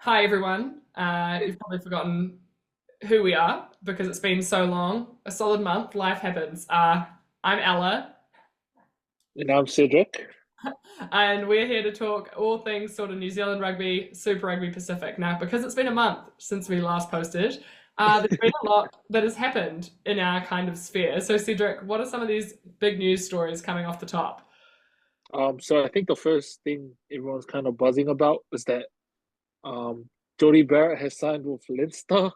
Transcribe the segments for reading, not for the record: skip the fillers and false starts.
Hi, everyone. You've probably forgotten who we are because it's been so long. A solid month. Life happens. I'm Ella, And I'm Cedric. and we're here to talk all things sort of New Zealand rugby, Super Rugby Pacific. Now, because it's been a month since we last posted, there's been a lot that has happened in our kind of sphere. So, Cedric, what are some of these big news stories coming off the top? So I think the first thing everyone's kind of buzzing about is that Jody Barrett has signed with Leinster.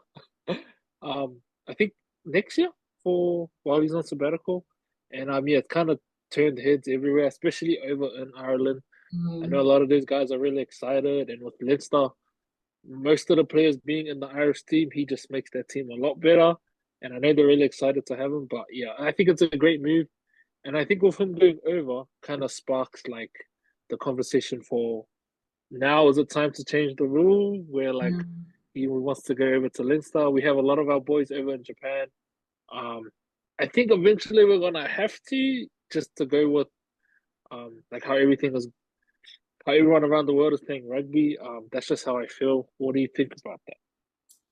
I think next year for while he's on sabbatical, and yeah, it's kind of turned heads everywhere, especially over in Ireland. I know Mm, a lot of those guys are really excited, and with Leinster, most of the players being in the Irish team, he just makes that team a lot better. And I know they're really excited to have him, but yeah, I think it's a great move. And I think with him going over, kind of sparks like the conversation for now is it time to change the rule where like mm. he wants to go over to Leinster. We have a lot of our boys over in Japan. Um, I think eventually we're gonna have to just to go with like how everyone around the world is playing rugby. That's just how I feel. What do you think about that?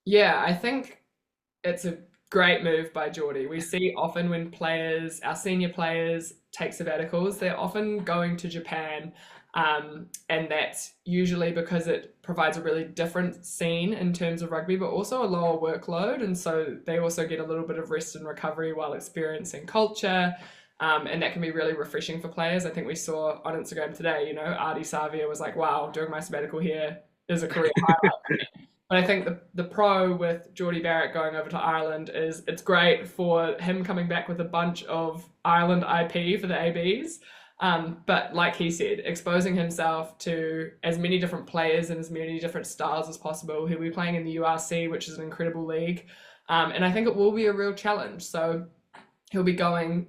Yeah, I think it's a great move by Geordie. We see often when players, our senior players, take sabbaticals, they're often going to Japan. And that's usually because it provides a really different scene in terms of rugby, but also a lower workload. And so they also get a little bit of rest and recovery while experiencing culture. And that can be really refreshing for players. I think we saw on Instagram today, Artie Savia was like, wow, doing my sabbatical here is a career highlight. But I think the pro with Geordie Barrett going over to Ireland is it's great for him coming back with a bunch of Ireland IP for the ABs. But like he said, exposing himself to as many different players and as many different styles as possible. He'll be playing in the URC, which is an incredible league. And I think it will be a real challenge. So he'll be going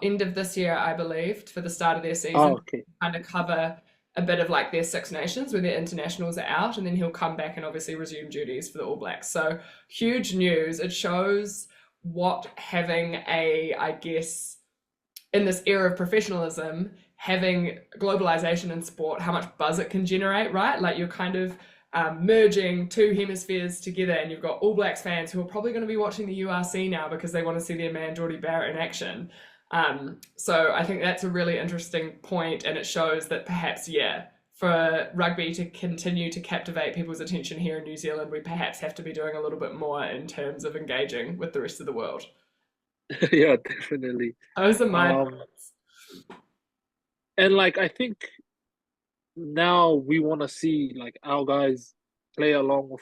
end of this year, I believe, for the start of their Oh, season, okay. kind of cover a bit of like their Six Nations where their internationals are out, and then he'll come back and obviously resume duties for the All Blacks. So huge news. It shows what having I guess, in this era of professionalism, having globalization in sport, how much buzz it can generate, right? Like you're kind of merging two hemispheres together, and you've got All Blacks fans who are probably going to be watching the URC now because they want to see their man Geordie Barrett in action. So I think that's a really interesting point, and it shows that perhaps, yeah, for rugby to continue to captivate people's attention here in New Zealand, we perhaps have to be doing a little bit more in terms of engaging with the rest of the world. Yeah, definitely. Those are my Um, and like I think now we want to see like our guys play along with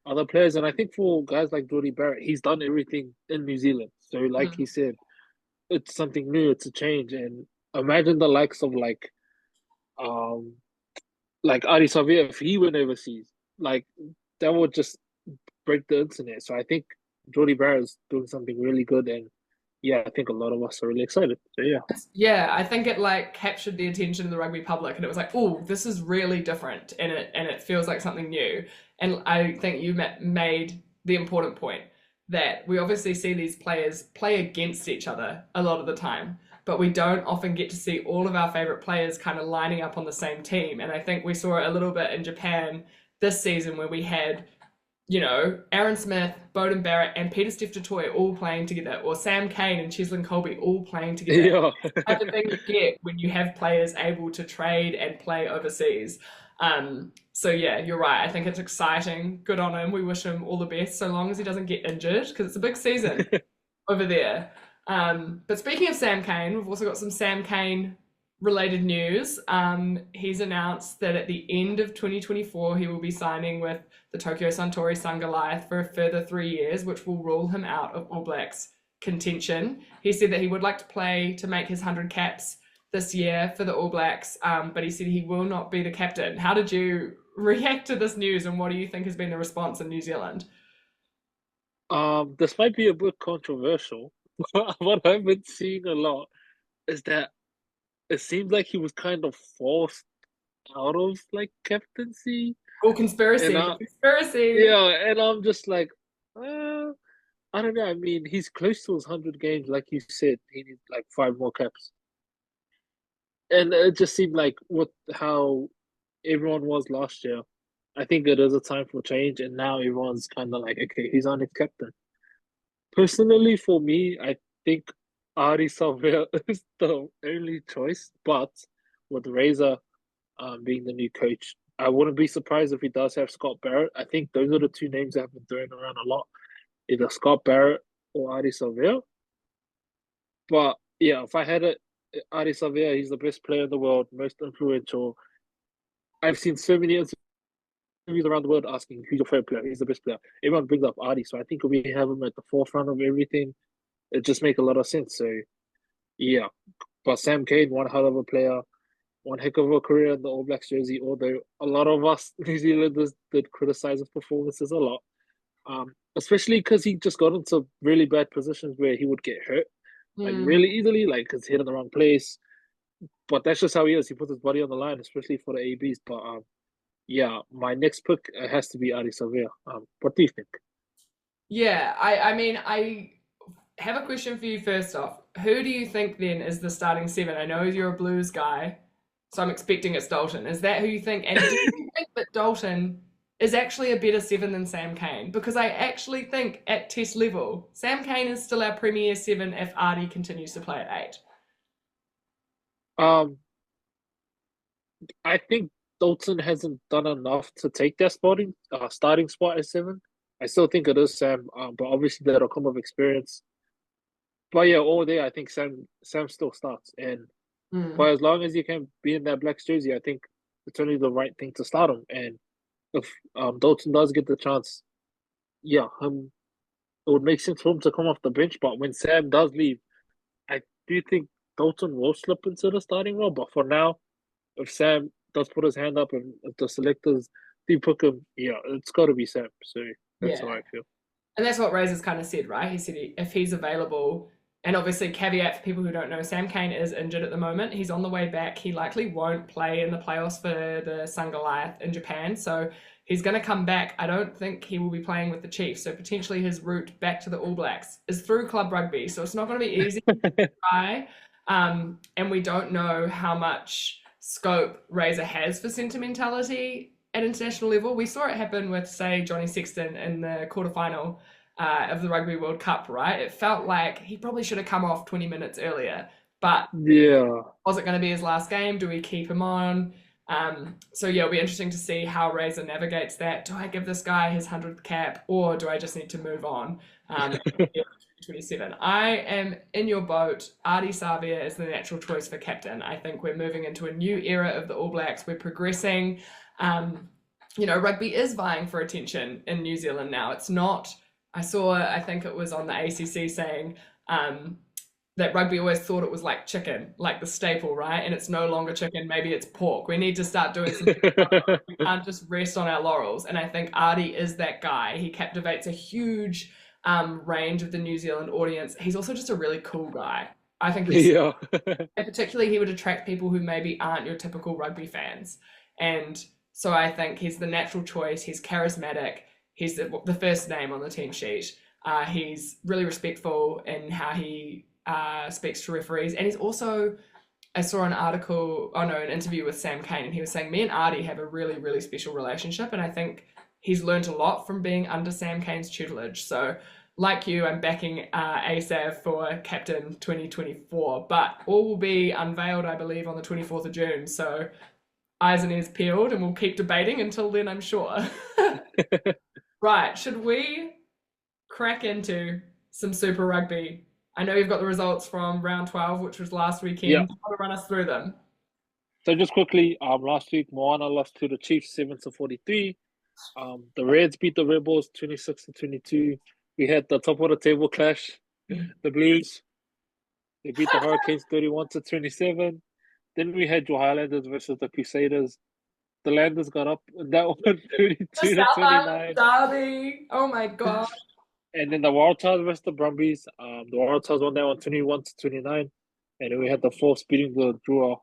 other players, and I think for guys like Jody Barrett, he's done everything in New Zealand. So, like he thoughts. said, it's something new, it's a change, and imagine the likes of um like Adi Savia if he went overseas, like that would just break the internet. So I think Jody Barrett is doing something really good, and yeah, I think a lot of us are really excited. So yeah, Yeah, I think it like captured the attention of the rugby public, and it was like, oh, this is really different, and it feels like something new. And I think you made the important point that we obviously see these players play against each other a lot of the time, but we don't often get to see all of our favorite players kind of lining up on the same team. And I think we saw it a little bit in Japan this season where we had Aaron Smith, Bowden Barrett, and Peter Steph Toy all playing together, or Sam Kane and Cheslin Colby all playing together. yeah, Type of thing you get when you have players able to trade and play overseas. So yeah, you're right. I think it's exciting. Good on him. We wish him all the best, so long as he doesn't get injured, because it's a big season over there. But speaking of Sam Kane, we've also got some Sam Kane related news. He's announced that at the end of 2024, he will be signing with the Tokyo Suntory Sun Goliath for a further 3 years, which will rule him out of All Blacks contention. He said that he would like to play to make his 100 caps this year for the All Blacks, but he said he will not be the captain. How did you react to this news, and what do you think has been the response in New Zealand? this might be a bit controversial. But what I've been seeing a lot is that it seems like he was kind of forced out of like captaincy, Oh, and conspiracy, conspiracy. yeah, and I'm just like, uh, I don't know. I mean, he's close to his 100 games, like you said. He needs like five more caps, and it just seemed like what how everyone was last year. I think it is a time for change, and now everyone's kind of like, okay, he's our next captain. Personally, for me, I think Ari Savea is the only choice, but with Razor being the new coach, I wouldn't be surprised if he does have Scott Barrett. I think those are the two names that have been thrown around a lot, either Scott Barrett or Ari Savea. But yeah, if I had it, Ari Savea, he's the best player in the world, most influential. I've seen so many interviews around the world asking who's your favorite player, who's the best player. Everyone brings up Adi, so I think if we have him at the forefront of everything, it just makes a lot of sense. So yeah, but Sam Cane, one hell of a player, one heck of a career in the All Blacks jersey. Although a lot of us New Zealanders did criticize his performances a lot, especially because he just got into really bad positions where he would get hurt like Mm. really easily, like his head in the wrong place. But that's just how he is. He puts his body on the line, especially for the ABs. But yeah, my next pick has to be Adi Savea. What do you think? Yeah, I mean, I have a question for you first off. Who do you think then is the starting seven? I know you're a Blues guy, so I'm expecting it's Dalton. Is that who you think? And do you think that Dalton is actually a better seven than Sam Cane? Because I actually think at test level, Sam Cane is still our premier seven if Artie continues to play at eight. Um, I think Dalton hasn't done enough to take that starting spot at seven. I still think it is Sam, but obviously that'll come with experience. But yeah, all day I think Sam still starts, and Mm. but as long as he can be in that Blacks jersey, I think it's only the right thing to start him. And if Dalton does get the chance, yeah, it would make sense for him to come off the bench. But when Sam does leave, I do think Dalton will slip into the starting role. But for now, if Sam does put his hand up and if the selectors do pick him, yeah, it's got to be Sam. So that's how Yeah. I feel. And that's what Razor's kind of said, right? He said if he's available, and obviously, caveat for people who don't know, Sam Cane is injured at the moment. He's on the way back. He likely won't play in the playoffs for the Sun Goliath in Japan. So he's going to come back. I don't think he will be playing with the Chiefs. So potentially his route back to the All Blacks is through club rugby. So it's not going to be easy to try. And we don't know how much scope Razor has for sentimentality at international level. We saw it happen with, say, Johnny Sexton in the quarterfinal of the Rugby World Cup, right? It felt like he probably should have come off 20 minutes earlier, but Yeah. was it going to be his last game? Do we keep him on? So yeah, it'll be interesting to see how Razor navigates that. Do I give this guy his 100th cap, or do I just need to move on? 27. I am in your boat. Ardie Savea is the natural choice for captain. I think we're moving into a new era of the All Blacks. We're progressing. Rugby is vying for attention in New Zealand now. It's not. I think it was on the ACC saying that rugby always thought it was like chicken, like the staple, right? And it's no longer chicken, maybe it's pork. We need to start doing some. We can't just rest on our laurels. And I think Ardie is that guy. He captivates a huge range of the New Zealand audience. He's also just a really cool guy. I think Yeah. and particularly he would attract people who maybe aren't your typical rugby fans. And so I think he's the natural choice. He's charismatic. He's the first name on the team sheet. He's really respectful in how he speaks to referees. And he's also, I saw an interview with Sam Cane, and he was saying, me and Ardie have a really, really special relationship. And I think he's learned a lot from being under Sam Cane's tutelage. So, like you, I'm backing ASAV for Captain 2024, but all will be unveiled, I believe, on the 24th of June. So, eyes and ears peeled, and we'll keep debating until then, I'm sure. Right, should we crack into some Super Rugby? I know you've got the results from round 12, which was last Yeah. weekend. Do you want to run us through them? So just quickly, last week Moana lost to the Chiefs 7-43. The Reds beat the Rebels 26-22. We had the top of the table clash. The Blues, they beat the Hurricanes 31-27. Then we had your Highlanders versus the Crusaders. The Landers got up in that one The 32 to South Island 29. Derby. Oh my god. And then the Waratahs versus the Brumbies. The Waratahs won that one 21-29. And then we had the Force beating the Drua,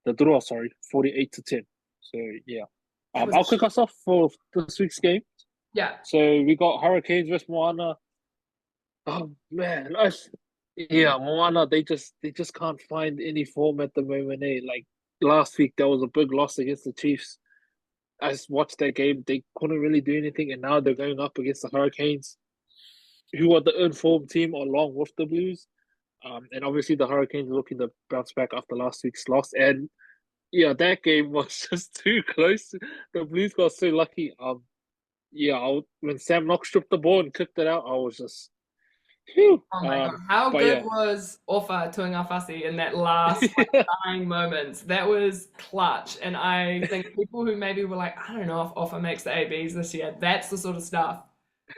48-10. So yeah. That was I'll kick us off for this week's game. yeah. So we got Hurricanes versus Moana. Oh man, Moana, they just can't find any form at the moment. Like last week, that was a big loss against the Chiefs. I just watched that game. They couldn't really do anything, and now they're going up against the Hurricanes, who are the informed team along with the Blues. And obviously the Hurricanes are looking to bounce back after last week's loss. And yeah, that game was just too close. The Blues got so lucky. Yeah, when Sam Knox stripped the ball and kicked it out, I was just, phew. Oh my God. How But good yeah, was Ofa Tuingafasi in that last dying moments? That was clutch. And I think people who maybe were like, I don't know if Ofa makes the ABs this year, that's the sort of stuff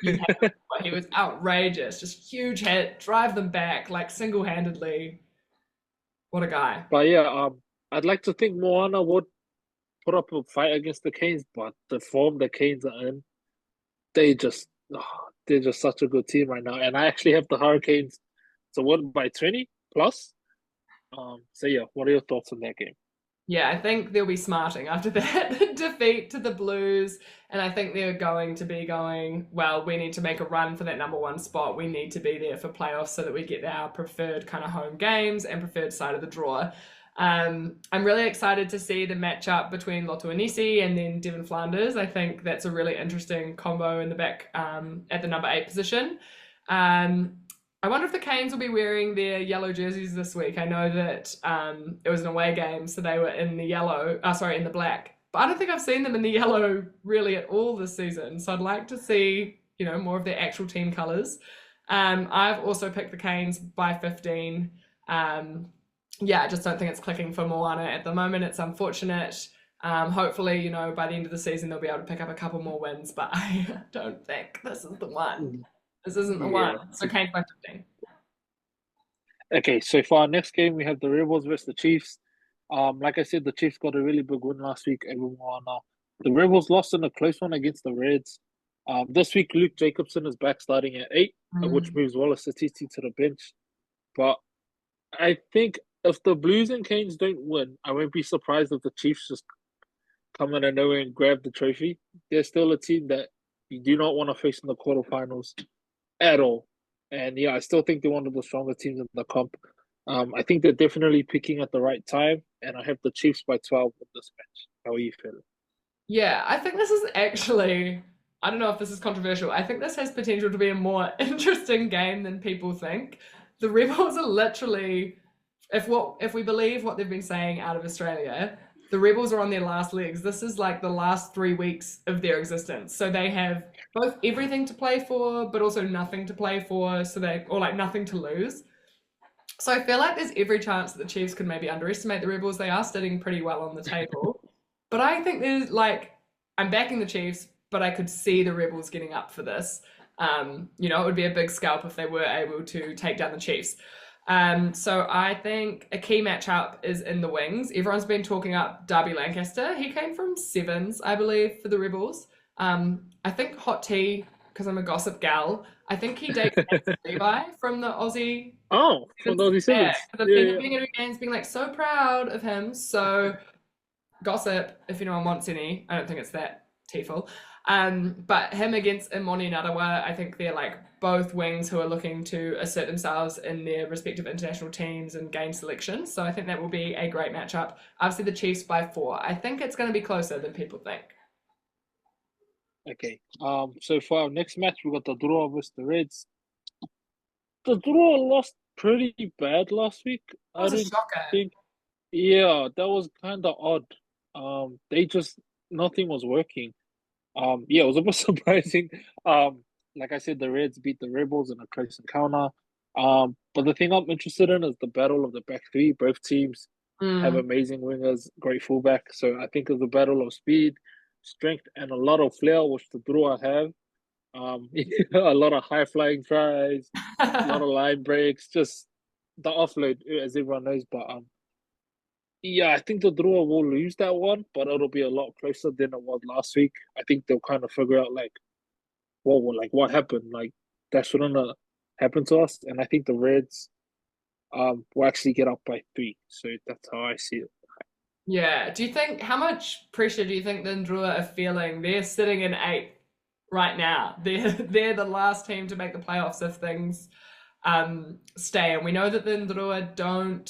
you have. But he was outrageous. Just huge hit, drive them back, like single-handedly. What a guy. but yeah, I'd like to think Moana would put up a fight against the Canes, but the form the Canes are in, they just, they're just such a good team right now. And I actually have the Hurricanes to win by 20 plus. So yeah, what are your thoughts on that game? Yeah, I think they'll be smarting after that defeat to the Blues. And I think they're going to be going, well, we need to make a run for that number one spot. We need to be there for playoffs so that we get our preferred kind of home games and preferred side of the draw. I'm really excited to see the matchup between Lotu Anisi and then Devin Flanders. I think that's a really interesting combo in the back at the number 8 position. Um, I wonder if the Canes will be wearing their yellow jerseys this week. I know that it was an away game, so they were in the yellow, in the black. But I don't think I've seen them in the yellow really at all this season. So I'd like to see, more of their actual team colours. I've also picked the Canes by 15. Yeah, I just don't think it's clicking for Moana at the moment. It's unfortunate. Hopefully, by the end of the season, they'll be able to pick up a couple more wins, but I don't think this is the one. Mm, This isn't the yeah. one. So Canes by 15. Okay, so for our next game, we have the Rebels versus the Chiefs. Like I said, the Chiefs got a really big win last week. Everyone, the Rebels lost in a close one against the Reds. This week, Luke Jacobson is back starting at 8, which Mm. moves Wallace Satiti to the bench. But I think if the Blues and Canes don't win, I won't be surprised if the Chiefs just come out of nowhere and grab the trophy. They're still a team that you do not want to face in the quarterfinals at all. And yeah, I still think they're one of the stronger teams in the comp. I think they're definitely picking at the right time, and I have the Chiefs by 12 in this match. How are you feeling? Yeah, I think this is actually, I don't know if this is controversial. I think this has potential to be a more interesting game than people think. The Rebels are literally, if we believe what they've been saying out of Australia, the Rebels are on their last legs. This is like the last 3 weeks of their existence. So they have both everything to play for, but also nothing to play for. Or like nothing to lose. So I feel like there's every chance that the Chiefs could maybe underestimate the Rebels. They are sitting pretty well on the table. But I think there's like, I'm backing the Chiefs, but I could see the Rebels getting up for this. It would be a big scalp if they were able to take down the Chiefs. So I think a key matchup is in the wings. Everyone's been talking up Darby Lancaster. He came from sevens, I believe, for the Rebels. I think Hot Tea, because I'm a gossip gal, I think he dates Levi from the Aussie. Oh, from the Aussie Yeah, Sevens. because I've Yeah, seen yeah. him being at games, being like so proud of him. So gossip, if anyone wants any. I don't think it's that tearful. But him against Imoni Nadawa, I think they're like both wings who are looking to assert themselves in their respective international teams and gain selection. So I think that will be a great matchup. Obviously, the Chiefs by 4. I think it's going to be closer than people think. Okay. So for our next match, we got the draw versus the Reds. The draw lost pretty bad last week. That I was a don't shocker. think. Yeah, that was kind of odd. They just nothing was working. Yeah, it was a bit surprising. Like I said, the Reds beat the Rebels in a close encounter. But the thing I'm interested in is the battle of the back three. Both teams have Mm. amazing wingers, great fullback. So I think it's a battle of speed, strength, and a lot of flair, which the Drua have. A lot of high flying tries, a lot of line breaks, just the offload, as everyone knows. But yeah, I think the draw will lose that one, but it'll be a lot closer than it was last week. I think they'll kind of figure out what happened. Like that shouldn't have happened to us. And I think the Reds will actually get up by 3. So that's how I see it. Yeah. How much pressure do you think the Ndrua are feeling? They're sitting in 8th right now. They're the last team to make the playoffs if things stay. And we know that the Ndrua don't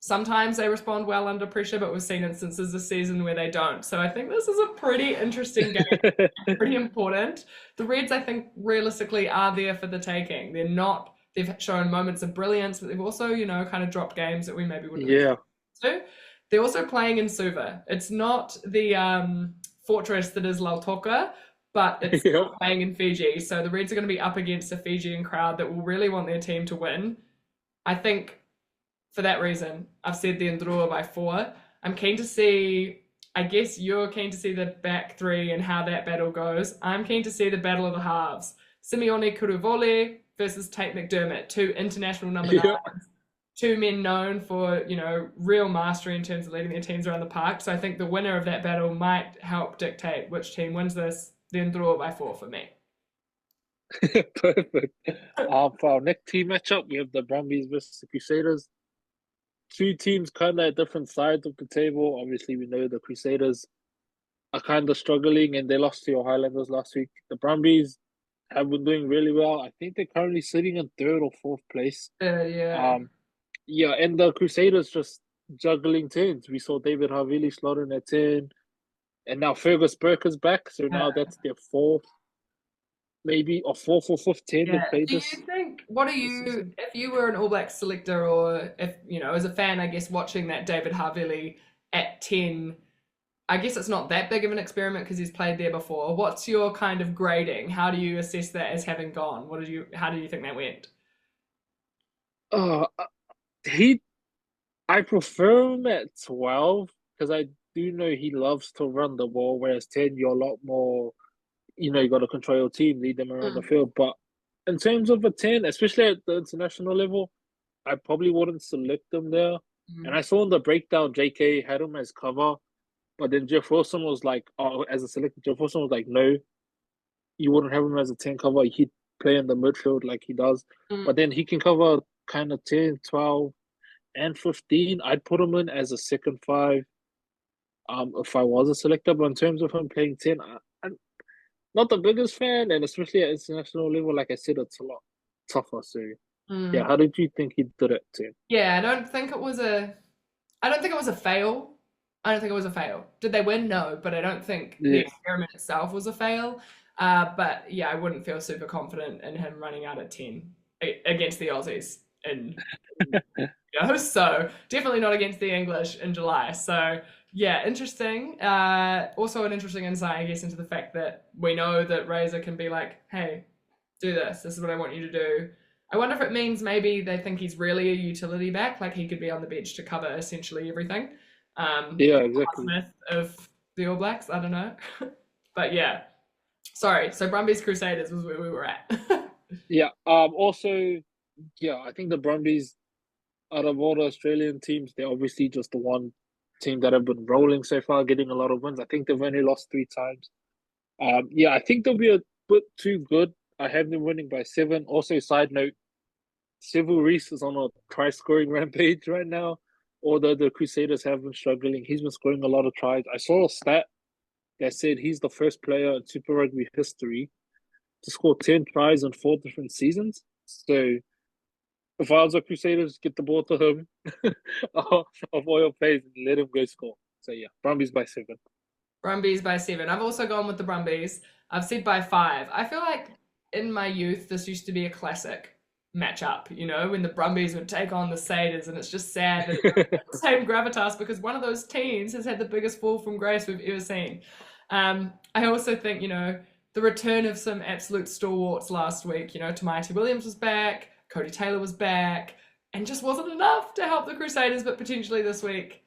sometimes they respond well under pressure, but we've seen instances this season where they don't. So I think this is a pretty interesting game, pretty important. The Reds, I think, realistically are there for the taking. They're not, they've shown moments of brilliance, but they've also, kind of dropped games that we maybe wouldn't have Yeah. expected to. They're also playing in Suva. It's not the fortress that is Lautoka, but it's Yeah. playing in Fiji. So the Reds are going to be up against a Fijian crowd that will really want their team to win. I think for that reason, I've said the Ndrua by 4. I'm keen to see, I guess you're keen to see the back 3 and how that battle goes. I'm keen to see the battle of the halves. Simeone Kuruvole versus Tate McDermott, 2 international number 9s, 2 men known for, real mastery in terms of leading their teams around the park. So I think the winner of that battle might help dictate which team wins this. The Ndrua by 4 for me. Perfect. For our next team matchup, we have the Brumbies versus the Crusaders. 2 teams kind of at different sides of the table. Obviously, we know the Crusaders are kind of struggling and they lost to your Highlanders last week. The Brumbies have been doing really well. I think they're currently sitting in 3rd or 4th place. Yeah. Yeah, and the Crusaders just juggling turns. We saw David Havili slot in at 10, and now Fergus Burke is back. So now that's their 4th, maybe, or 4th or 5th 10 to play Do this. you think, what are you, if you were an All Blacks selector or if, as a fan, I guess, watching that David Havili at 10, I guess it's not that big of an experiment because he's played there before. What's your kind of grading? How do you assess that as having gone? How do you think that went? Uh, I prefer him at 12 because I do know he loves to run the ball, whereas 10, you're a lot more, you got to control your team, lead them around the field. But in terms of a 10, especially at the international level, I probably wouldn't select them there. And I saw in the breakdown, JK had him as cover, but then Jeff Wilson was like, oh, as a selector, Jeff Wilson was like, no, you wouldn't have him as a 10 cover. He'd play in the midfield like he does. But then he can cover kind of 10, 12, and 15. I'd put him in as a second 5 if I was a selector. But in terms of him playing 10, I'm not the biggest fan, and especially at international level, like I said, it's a lot tougher. So, yeah, how did you think he did it, 10? Yeah, I don't think it was a fail. I don't think it was a fail. Did they win? No, but I don't think the experiment itself was a fail. But yeah, I wouldn't feel super confident in him running out at 10 against the Aussies. So definitely not against the English in July. So yeah, interesting. Also an interesting insight, I guess, into the fact that we know that Razor can be like, hey, do this. This is what I want you to do. I wonder if it means maybe they think he's really a utility back, like he could be on the bench to cover essentially everything. Yeah, exactly. Smith of the All Blacks, I don't know. But yeah. Sorry, so Brumbies Crusaders was where we were at. Yeah. Also, yeah, I think the Brumbies, out of all the Australian teams, they're obviously just the one team that have been rolling so far, getting a lot of wins. I think they've only lost 3 times. Yeah, I think they'll be a bit too good. I have them winning by 7. Also, side note, Civil Reese is on a try-scoring rampage right now. Although the Crusaders have been struggling, he's been scoring a lot of tries. I saw a stat that said he's the first player in Super Rugby history to score 10 tries in 4 different seasons. So if I was a Crusaders, get the ball to him of all your plays and let him go score. So yeah, Brumbies by 7. Brumbies by 7. I've also gone with the Brumbies. I've said by 5. I feel like in my youth, this used to be a classic matchup, when the Brumbies would take on the Satyrs, and it's just sad that it's the same gravitas because one of those teams has had the biggest fall from grace we've ever seen. I also think, the return of some absolute stalwarts last week, Tamaiti Williams was back, Cody Taylor was back, and just wasn't enough to help the Crusaders, but potentially this week,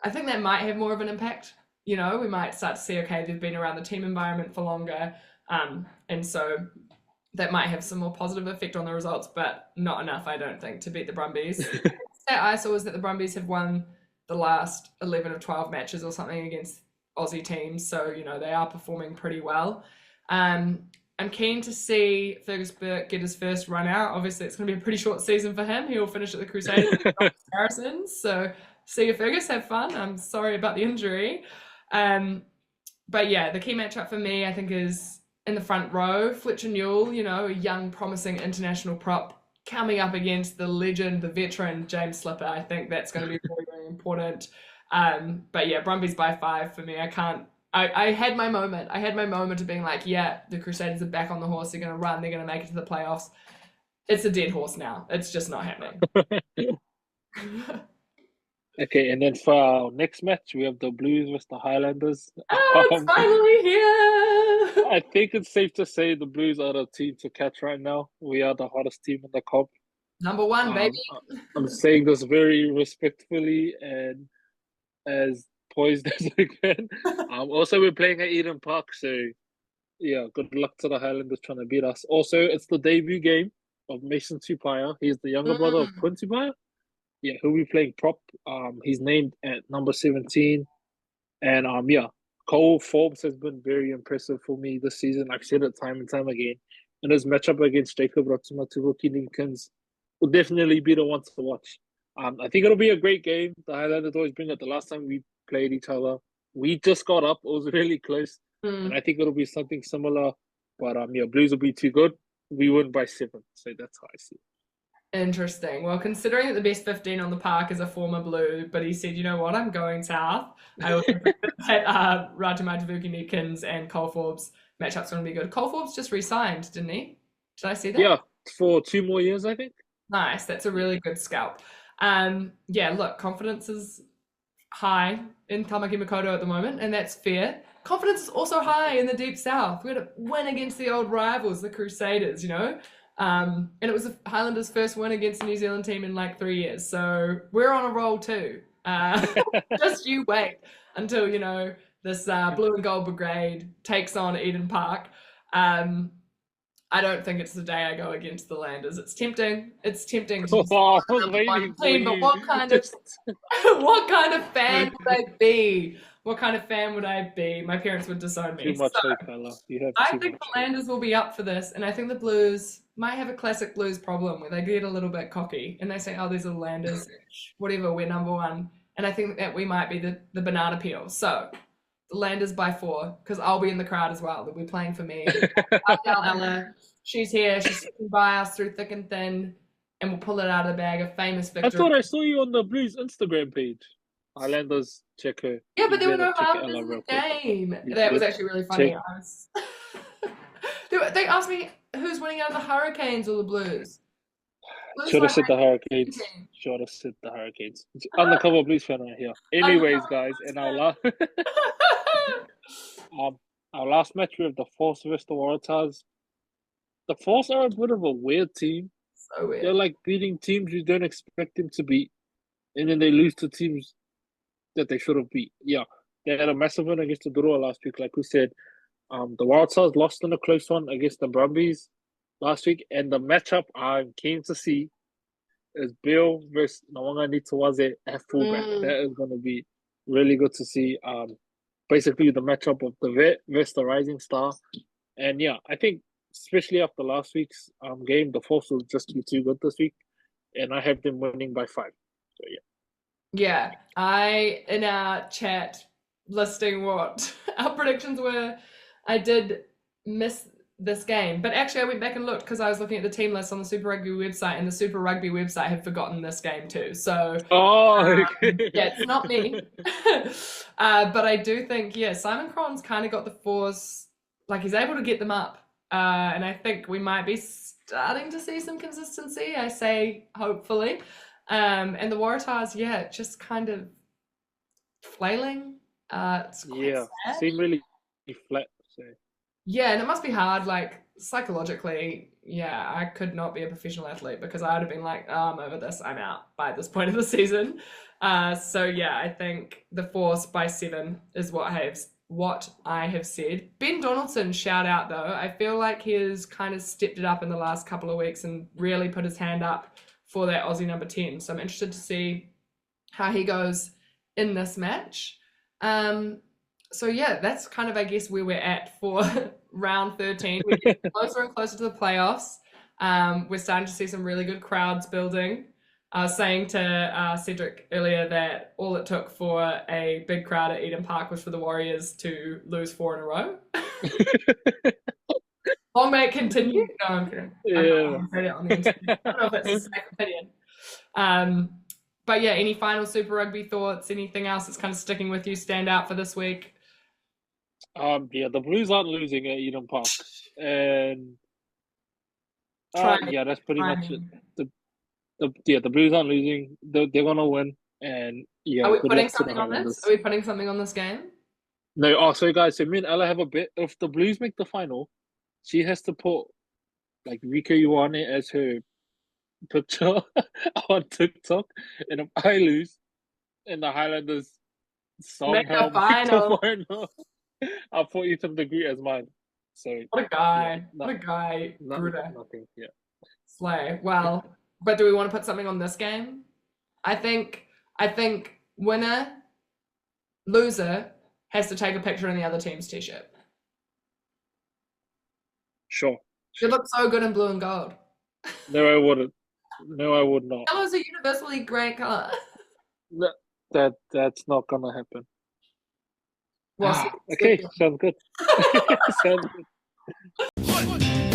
I think that might have more of an impact. We might start to see, okay, they've been around the team environment for longer, and so that might have some more positive effect on the results, but not enough, I don't think, to beat the Brumbies. The stat I saw is that the Brumbies have won the last 11 of 12 matches or something against Aussie teams, so, they are performing pretty well. I'm keen to see Fergus Burke get his first run out. Obviously, it's going to be a pretty short season for him. He'll finish at the Crusaders comparisons, so see you, Fergus. Have fun. I'm sorry about the injury. But yeah, the key matchup for me, I think, is in the front row. Fletcher Newell, a young, promising international prop, coming up against the legend, the veteran James Slipper. I think that's going to be very, very important. But yeah, Brumbies by 5 for me. I had my moment. I had my moment of being like, yeah, the Crusaders are back on the horse. They're going to run. They're going to make it to the playoffs. It's a dead horse now. It's just not happening. Okay, and then for our next match, we have the Blues versus the Highlanders. Oh, it's finally here. I think it's safe to say the Blues are the team to catch right now. We are the hottest team in the comp. Number one, baby. I'm saying this very respectfully and as poised as I can. Also, we're playing at Eden Park, so yeah, good luck to the Highlanders trying to beat us. Also, it's the debut game of Mason Tupaya. He's the younger brother of Quinn Tupaya. Yeah, who'll be playing prop. He's named at number 17. And yeah, Cole Forbes has been very impressive for me this season. I've said it time and time again. And his matchup against Jacob Rotsuma Tuvoki Ninkins will definitely be the one to watch. I think it'll be a great game. The Highlanders always bring it. The last time we played each other, we just got up. It was really close. And I think it'll be something similar. But yeah, Blues will be too good. We win by 7. So that's how I see it. Interesting. Well, considering that the best 15 on the park is a former Blue, but he said, you know what, I'm going south. I also think that Rajamai Tavuki Nikins and Cole Forbes matchup's going to be good. Cole Forbes just re-signed, didn't he? Did I see that? Yeah, for 2 more years, I think. Nice. That's a really good scalp. Yeah, look, confidence is high in Tamaki Makaurau at the moment, and that's fair. Confidence is also high in the Deep South. We had a win against the old rivals, the Crusaders, you know? And it was the Highlanders' first win against a New Zealand team in like 3 years. So we're on a roll too. Just you wait until, you know, this blue and gold brigade takes on Eden Park. I don't think it's the day I go against the Landers. It's tempting. It's tempting to team, but what kind of fan would I be? What kind of fan would I be? My parents would disown me. Too much hope, fella. I think the Landers will be up for this, and I think the Blues might have a classic Blues problem where they get a little bit cocky and they say, oh, these are the Landers, whatever, we're number one. And I think that we might be the banana peel. So the Landers by 4, because I'll be in the crowd as well. They'll be playing for me. I'll tell Ella, she's here, she's sitting by us through thick and thin, and we'll pull it out of the bag, a famous victory. I thought I saw you on the Blues Instagram page. Highlanders, check her. Yeah, but there were no Highlanders in the game. That was actually really funny. They asked me who's winning out of the Hurricanes or the Blues. Should have said the Hurricanes. Should have said the Hurricanes. Undercover Blues fan right here. Anyways, guys, in our last match we have the Force versus the Waratahs. The Force are a bit of a weird team. So weird. They're like beating teams you don't expect them to beat, and then they lose to teams that they should have beat. Yeah, they had a massive win against the Drua last week, like we said. The Waratahs lost in a close one against the Brumbies last week, and the matchup I'm keen to see is Bill versus Nawanga Nitawaze at fullback. That is going to be really good to see. Basically the matchup of the vet versus the rising star, and yeah, I think especially after last week's game, the Force will just be too good this week, and I have them winning by 5. So yeah. Yeah, in our chat listing what our predictions were, I did miss this game, but actually I went back and looked because I was looking at the team list on the Super Rugby website, and the Super Rugby website had forgotten this game too. So yeah, it's not me. But I do think, yeah, Simon Cron's kind of got the Force, like he's able to get them up, and I think we might be starting to see some consistency. I say hopefully. And the Waratahs, yeah, just kind of flailing. It's quite sad. Seem really flat. So. Yeah, and it must be hard, like psychologically. Yeah, I could not be a professional athlete because I would have been like, oh, I'm over this, I'm out by this point of the season. So yeah, I think the Force by 7 is what I have said. Ben Donaldson, shout out though. I feel like he has kind of stepped it up in the last couple of weeks and really put his hand up for that Aussie number 10. So I'm interested to see how he goes in this match. So yeah, that's kind of, I guess, where we're at for round 13. We're getting closer and closer to the playoffs. We're starting to see some really good crowds building. I was saying to Cedric earlier that all it took for a big crowd at Eden Park was for the Warriors to lose 4 in a row. Long may it continue. No, I'm kidding. I'm not Yeah. going to say that on the internet. I don't know if it's a safe opinion. But yeah, any final Super Rugby thoughts? Anything else that's kind of sticking with you, stand out for this week? Yeah, the Blues aren't losing at Eden Park, and Try, yeah, that's pretty much it. try. The Blues aren't losing. They're gonna win, and Are yeah, we good putting luck to the something on this? Are Highlanders. we putting something on this game? No, so guys, so me and Ella have a bit. If the Blues make the final, she has to put like Rico Ioane as her picture on TikTok, and if I lose and the Highlanders Make somehow a make the final. final, I'll put Ethan degree as mine. So What a yeah, guy. What a guy. Gruder. nothing. Yeah, Slay. Well, but do we want to put something on this game? I think winner, loser has to take a picture in the other team's t-shirt. sure. You look so good in blue and gold. No, I wouldn't. No, I would not. Yellow is a universally great color. That's not gonna happen. Well, Okay, sounds good. Sounds good.